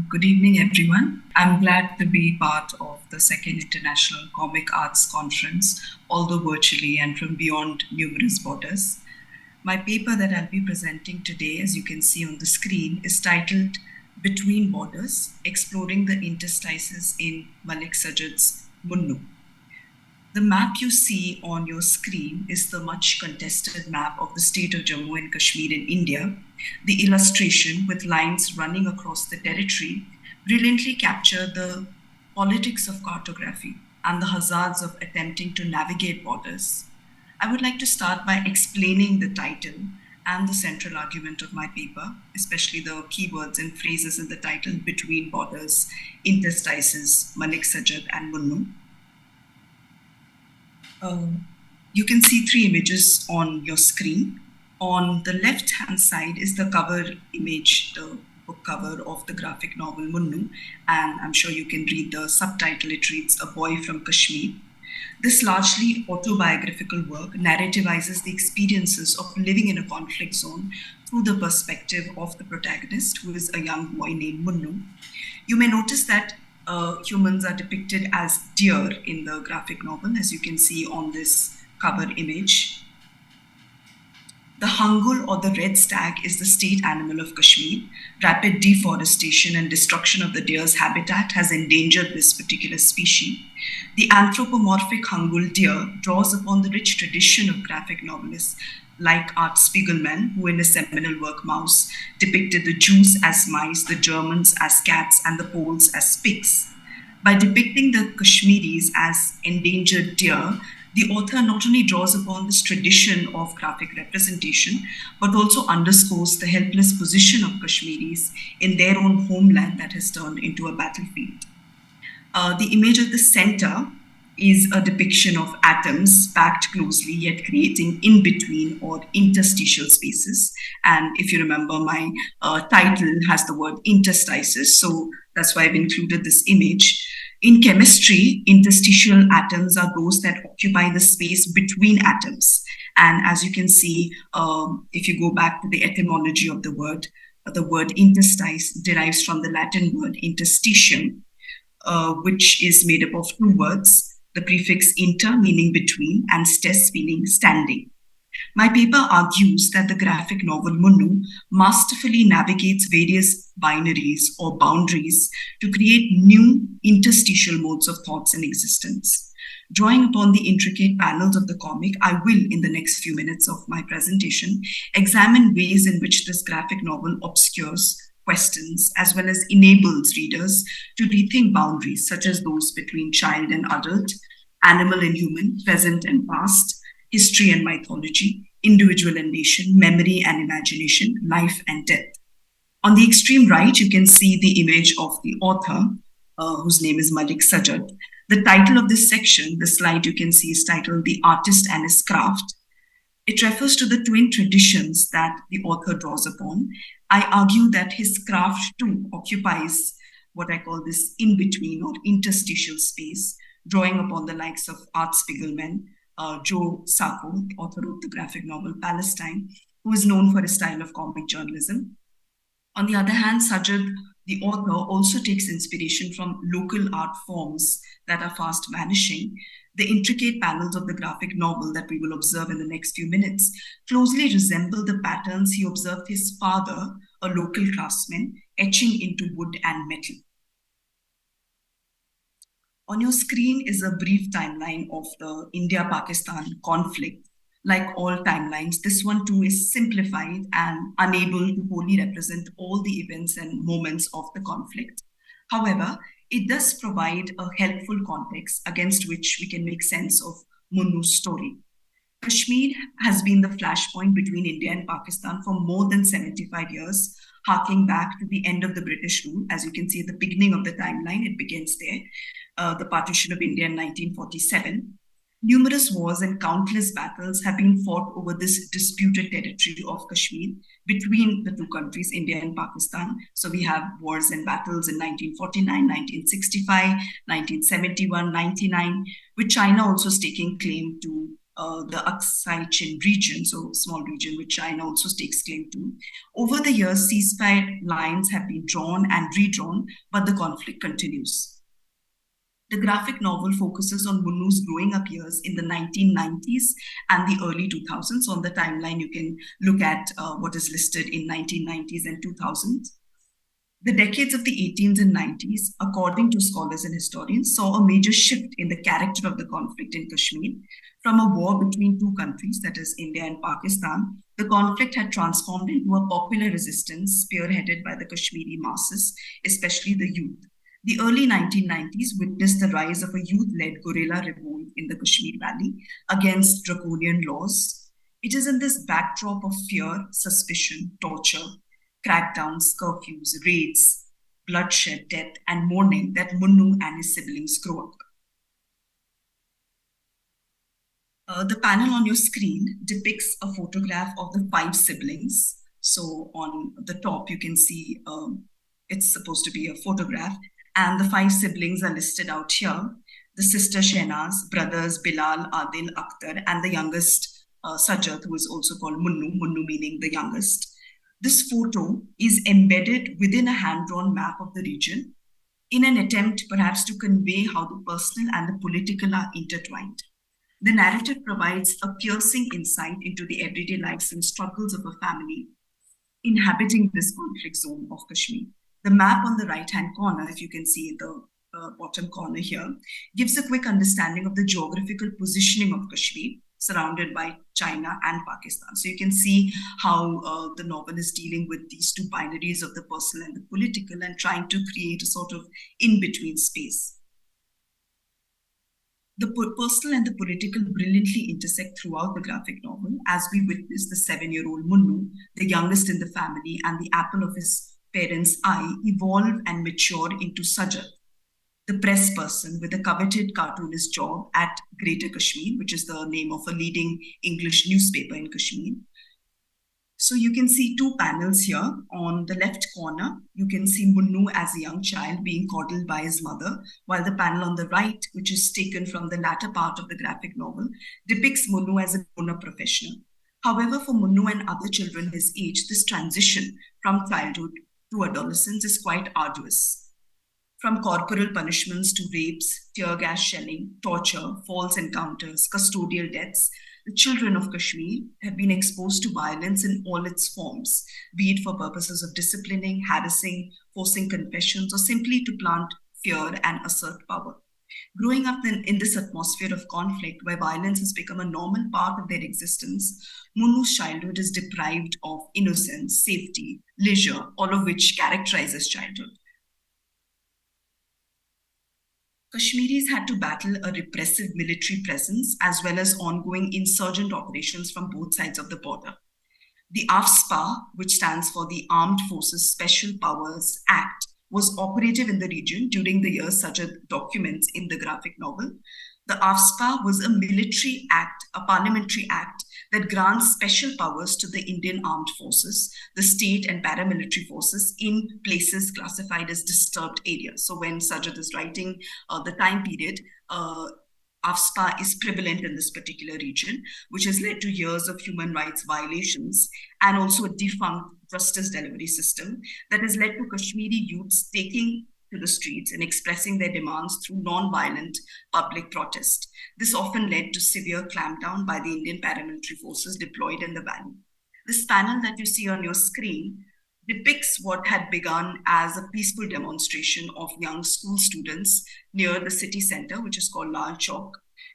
Good evening, everyone. I'm glad to be part of the second International Comic Arts Conference, although virtually and from beyond numerous borders. My paper that I'll be presenting today, as you can see on the screen, is titled Between Borders, Exploring the Interstices in Malik Sajjad's Munnu. The map you see on your screen is the much contested map of the state of Jammu and Kashmir in India. The illustration with lines running across the territory brilliantly capture the politics of cartography and the hazards of attempting to navigate borders. I would like to start by explaining the title and the central argument of my paper, especially the keywords and phrases in the title: between borders, interstices, Malik Sajjad, and Munnu. You can see three images on your screen. On the left-hand side is the cover image, the book cover of the graphic novel Munnu, and I'm sure you can read the subtitle. It reads, "A Boy from Kashmir." This largely autobiographical work narrativizes the experiences of living in a conflict zone through the perspective of the protagonist, who is a young boy named Munnu. You may notice that humans are depicted as deer in the graphic novel, as you can see on this cover image. The hangul, or the red stag, is the state animal of Kashmir. Rapid deforestation and destruction of the deer's habitat has endangered this particular species. The anthropomorphic hangul deer draws upon the rich tradition of graphic novelists like Art Spiegelman, who in his seminal work Maus depicted the Jews as mice, the Germans as cats, and the Poles as pigs. By depicting the Kashmiris as endangered deer, the author not only draws upon this tradition of graphic representation, but also underscores the helpless position of Kashmiris in their own homeland that has turned into a battlefield. The image at the center is a depiction of atoms packed closely yet creating in-between or interstitial spaces. And if you remember, my title has the word interstices, so that's why I've included this image. In chemistry, interstitial atoms are those that occupy the space between atoms. And as you can see, if you go back to the etymology of the word interstice derives from the Latin word interstitium, which is made up of two words, the prefix inter meaning between and stes meaning standing. My paper argues that the graphic novel Munnu masterfully navigates various binaries or boundaries to create new interstitial modes of thoughts and existence. Drawing upon the intricate panels of the comic, I will, in the next few minutes of my presentation, examine ways in which this graphic novel obscures, questions, as well as enables readers to rethink boundaries such as those between child and adult, animal and human, present and past, history and mythology, individual and nation, memory and imagination, life and death. On the extreme right, you can see the image of the author, whose name is Malik Sajjad. The title of this section, the slide you can see, is titled "The Artist and His Craft." It refers to the twin traditions that the author draws upon. I argue that his craft too occupies what I call this in-between or interstitial space, drawing upon the likes of Art Spiegelman, Joe Sacco, author of the graphic novel Palestine, who is known for his style of comic journalism. On the other hand, Sajjad, the author, also takes inspiration from local art forms that are fast vanishing. The intricate panels of the graphic novel that we will observe in the next few minutes closely resemble the patterns he observed his father, a local craftsman, etching into wood and metal. On your screen is a brief timeline of the India-Pakistan conflict. Like all timelines, this one too is simplified and unable to wholly represent all the events and moments of the conflict. However, it does provide a helpful context against which we can make sense of Munnu's story. Kashmir has been the flashpoint between India and Pakistan for more than 75 years, harking back to the end of the British rule. As you can see at the beginning of the timeline, it begins there, the partition of India in 1947. Numerous wars and countless battles have been fought over this disputed territory of Kashmir between the two countries, India and Pakistan. So we have wars and battles in 1949, 1965, 1971, 99, with China also staking claim to the Aksai Chin region, so small region which China also takes claim to. Over the years, ceasefire lines have been drawn and redrawn, but the conflict continues. The graphic novel focuses on Munnu's growing up years in the 1990s and the early 2000s. So on the timeline, you can look at what is listed in 1990s and 2000s. The decades of the 18s and 90s, according to scholars and historians, saw a major shift in the character of the conflict in Kashmir. From a war between two countries, that is India and Pakistan, the conflict had transformed into a popular resistance spearheaded by the Kashmiri masses, especially the youth. The early 1990s witnessed the rise of a youth-led guerrilla revolt in the Kashmir Valley against draconian laws. It is in this backdrop of fear, suspicion, torture, crackdowns, curfews, raids, bloodshed, death, and mourning that Munnu and his siblings grow up. The panel on your screen depicts a photograph of the 5 siblings. So on the top, you can see it's supposed to be a photograph, and the 5 siblings are listed out here. The sister Shehnaz, brothers Bilal, Adil, Akhtar, and the youngest Sajjad, who is also called Munnu, Munnu meaning the youngest. This photo is embedded within a hand-drawn map of the region in an attempt perhaps to convey how the personal and the political are intertwined. The narrative provides a piercing insight into the everyday lives and struggles of a family inhabiting this conflict zone of Kashmir. The map on the right-hand corner, if you can see in the bottom corner here, gives a quick understanding of the geographical positioning of Kashmir, surrounded by China and Pakistan. So you can see how the novel is dealing with these two binaries of the personal and the political and trying to create a sort of in-between space. The personal and the political brilliantly intersect throughout the graphic novel as we witness the 7-year-old Munnu, the youngest in the family and the apple of his parents' eye, evolve and mature into Sajjad, the press person with a coveted cartoonist job at Greater Kashmir, which is the name of a leading English newspaper in Kashmir. So you can see 2 panels here. On the left corner, you can see Munnu as a young child being coddled by his mother, while the panel on the right, which is taken from the latter part of the graphic novel, depicts Munnu as a grown-up professional. However, for Munnu and other children his age, this transition from childhood to adolescence is quite arduous. From corporal punishments to rapes, tear gas shelling, torture, false encounters, custodial deaths, the children of Kashmir have been exposed to violence in all its forms, be it for purposes of disciplining, harassing, forcing confessions, or simply to plant fear and assert power. Growing up in this atmosphere of conflict where violence has become a normal part of their existence, Munnu's childhood is deprived of innocence, safety, leisure, all of which characterizes childhood. Kashmiris had to battle a repressive military presence as well as ongoing insurgent operations from both sides of the border. The AFSPA, which stands for the Armed Forces Special Powers Act, was operative in the region during the years Sajjad documents in the graphic novel. The AFSPA was a military act, a parliamentary act that grants special powers to the Indian Armed Forces, the state and paramilitary forces in places classified as disturbed areas. So when Sajjad is writing the time period, AFSPA is prevalent in this particular region, which has led to years of human rights violations and also a defunct justice delivery system that has led to Kashmiri youths taking to the streets and expressing their demands through non-violent public protest. This often led to severe clampdown by the Indian paramilitary forces deployed in the valley. This panel that you see on your screen depicts what had begun as a peaceful demonstration of young school students near the city center, which is called Lal Chowk,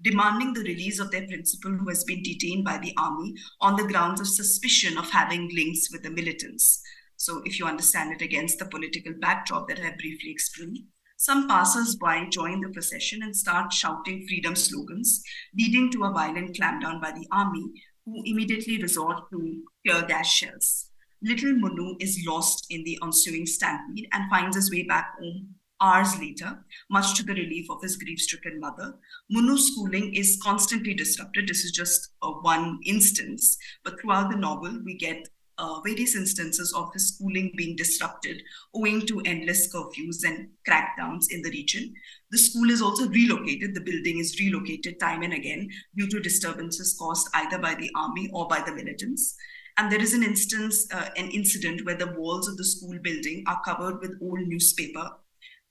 demanding the release of their principal who has been detained by the army on the grounds of suspicion of having links with the militants. So if you understand it against the political backdrop that I briefly explained, some passers-by join the procession and start shouting freedom slogans, leading to a violent clampdown by the army, who immediately resort to tear gas shells. Little Munnu is lost in the ensuing stampede and finds his way back home hours later, much to the relief of his grief-stricken mother. Munnu's schooling is constantly disrupted. This is just one instance, but throughout the novel, we get various instances of his schooling being disrupted owing to endless curfews and crackdowns in the region. The school is also relocated. The building is relocated time and again due to disturbances caused either by the army or by the militants. And there is an incident where the walls of the school building are covered with old newspaper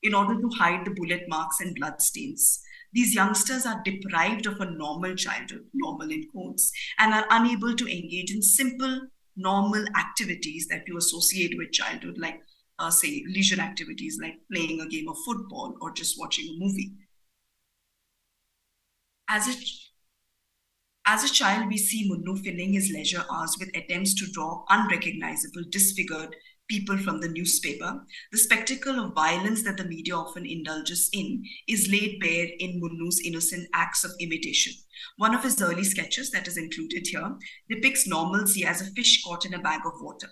in order to hide the bullet marks and bloodstains. These youngsters are deprived of a normal childhood, normal in quotes, and are unable to engage in simple, normal activities that you associate with childhood, like, say, leisure activities like playing a game of football or just watching a movie. As a child, we see Munnu filling his leisure hours with attempts to draw unrecognizable, disfigured people from the newspaper. The spectacle of violence that the media often indulges in is laid bare in Munnu's innocent acts of imitation. One of his early sketches that is included here depicts normalcy as a fish caught in a bag of water.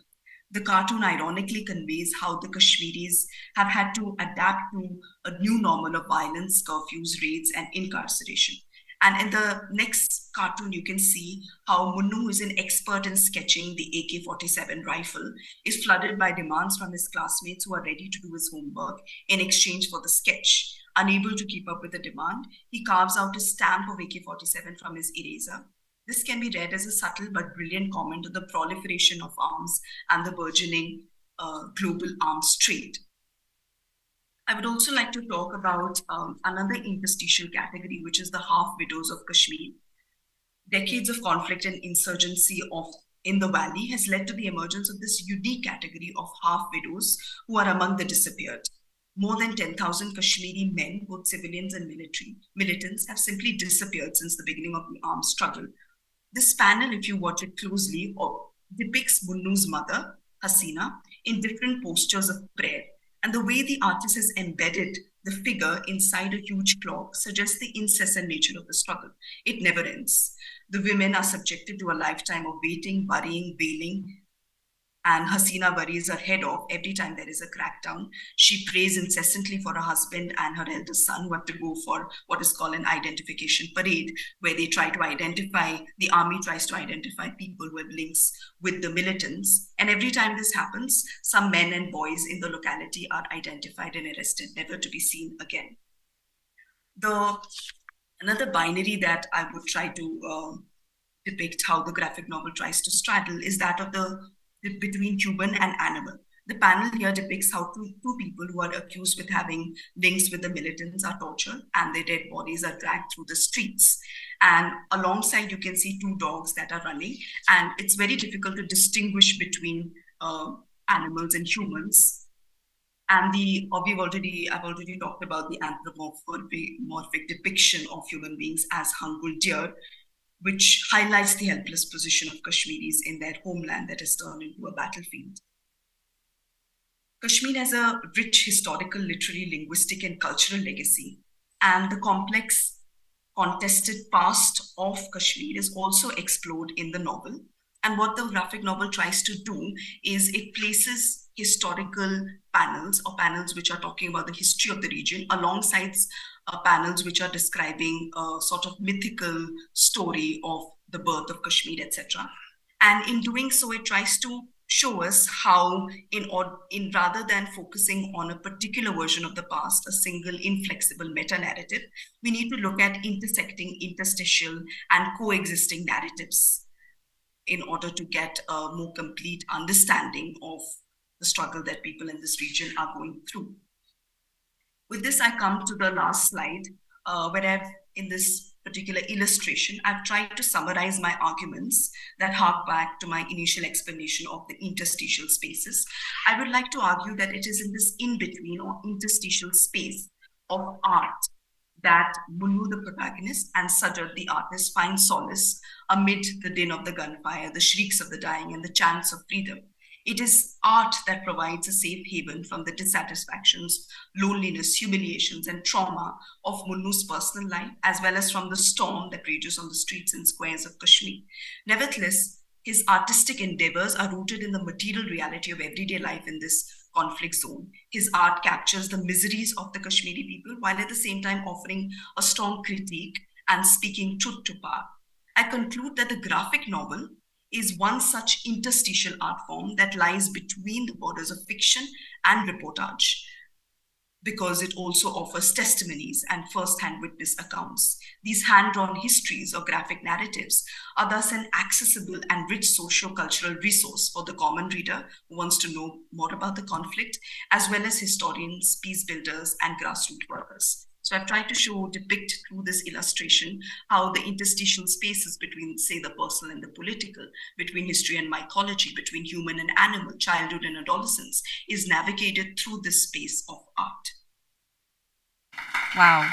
The cartoon ironically conveys how the Kashmiris have had to adapt to a new normal of violence, curfews, raids, and incarceration. And in the next cartoon, you can see how Munnu, who is an expert in sketching the AK-47 rifle, is flooded by demands from his classmates who are ready to do his homework in exchange for the sketch. Unable to keep up with the demand, he carves out a stamp of AK-47 from his eraser. This can be read as a subtle but brilliant comment on the proliferation of arms and the burgeoning global arms trade. I would also like to talk about another interstitial category, which is the half-widows of Kashmir. Decades of conflict and insurgency in the valley has led to the emergence of this unique category of half-widows who are among the disappeared. More than 10,000 Kashmiri men, both civilians and militants, have simply disappeared since the beginning of the armed struggle. This panel, if you watch it closely, depicts Munnu's mother, Hasina, in different postures of prayer. And the way the artist has embedded the figure inside a huge clock suggests the incessant nature of the struggle. It never ends. The women are subjected to a lifetime of waiting, worrying, wailing, and Hasina worries her head off every time there is a crackdown. She prays incessantly for her husband and her eldest son, who have to go for what is called an identification parade, where they try to identify, the army tries to identify people who have links with the militants. And every time this happens, some men and boys in the locality are identified and arrested, never to be seen again. Another binary that I would try to depict how the graphic novel tries to straddle is that of between human and animal. The panel here depicts how two people who are accused with having links with the militants are tortured and their dead bodies are dragged through the streets. And alongside, you can see two dogs that are running. And it's very difficult to distinguish between animals and humans. And I've already talked about the anthropomorphic depiction of human beings as hungul deer, which highlights the helpless position of Kashmiris in their homeland that has turned into a battlefield. Kashmir has a rich historical, literary, linguistic, and cultural legacy, and the complex, contested past of Kashmir is also explored in the novel. And what the graphic novel tries to do is it places historical panels, or panels which are talking about the history of the region, alongside panels which are describing a sort of mythical story of the birth of Kashmir, etc. And in doing so, it tries to show us how, in rather than focusing on a particular version of the past, a single inflexible meta-narrative, we need to look at intersecting, interstitial, and coexisting narratives in order to get a more complete understanding of the struggle that people in this region are going through. With this, I come to the last slide, where in this particular illustration, I've tried to summarize my arguments that hark back to my initial explanation of the interstitial spaces. I would like to argue that it is in this in-between or interstitial space of art that Munnu, the protagonist, and Sajjad, the artist, find solace amid the din of the gunfire, the shrieks of the dying, and the chants of freedom. It is art that provides a safe haven from the dissatisfactions, loneliness, humiliations, and trauma of Munnu's personal life, as well as from the storm that rages on the streets and squares of Kashmir. Nevertheless, his artistic endeavors are rooted in the material reality of everyday life in this conflict zone. His art captures the miseries of the Kashmiri people, while at the same time offering a strong critique and speaking truth to power. I conclude that the graphic novel is one such interstitial art form that lies between the borders of fiction and reportage. because it also offers testimonies and first-hand witness accounts. These hand-drawn histories or graphic narratives are thus an accessible and rich socio-cultural resource for the common reader who wants to know more about the conflict, as well as historians, peace builders, and grassroots workers. So I've tried to depict through this illustration how the interstitial spaces between, say, the personal and the political, between history and mythology, between human and animal, childhood and adolescence, is navigated through this space of art. Wow.